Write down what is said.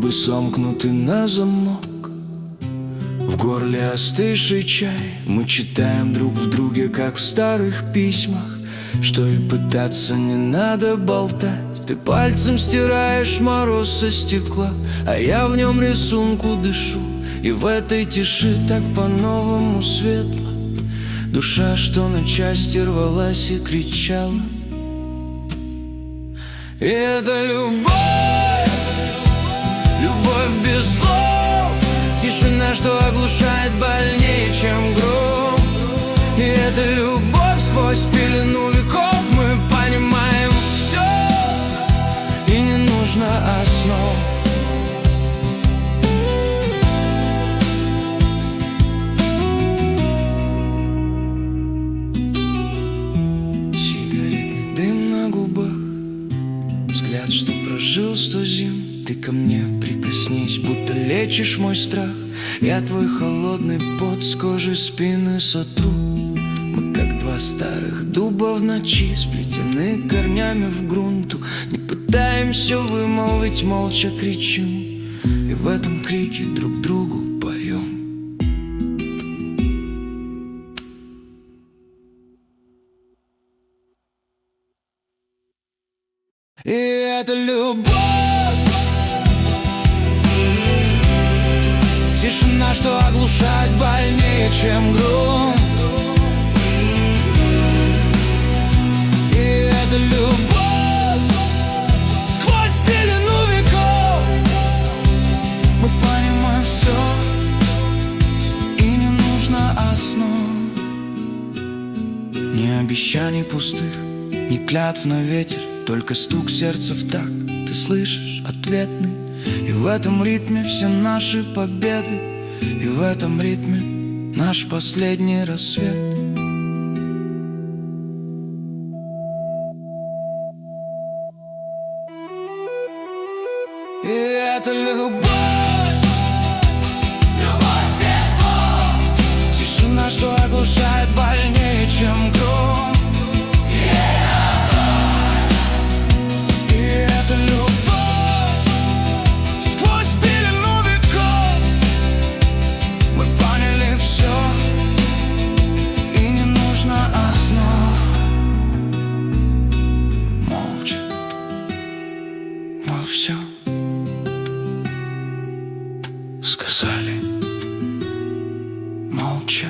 Губы сомкнуты на замок, в горле остывший чай. Мы читаем друг в друге, как в старых письмах, что и пытаться не надо болтать. Ты пальцем стираешь мороз со стекла, а я в нем рисунку дышу. И в этой тиши так по-новому светло. Душа, что на части рвалась и кричала. И это любовь, любовь без слов, тишина, что оглушает больнее, чем гром. И это любовь сквозь пелену веков. Мы понимаем все, и не нужно основ. Сигаретный дым на губах, взгляд, что прожил 100 зим. Ты ко мне прикоснись, будто лечишь мой страх. Я твой холодный пот с кожи спины сотру. Мы как два старых дуба в ночи, сплетены корнями в грунту. Не пытаемся вымолвить, молча кричим, и в этом крике друг другу поем. И это любовь, тишина, что оглушает больнее, чем гром. И это любовь сквозь пелену веков. Мы понимаем все, и не нужно основ. Ни обещаний пустых, ни клятв на ветер, только стук сердца в такт. Ты слышишь ответный. И в этом ритме все наши победы, и в этом ритме наш последний рассвет. И это любовь, любовь без слов, тишина, что оглушает больнее, чем гром. И это любовь сквозь пелену веков. Мы поняли все, и не нужно основ. Молча мы все сказали, молча.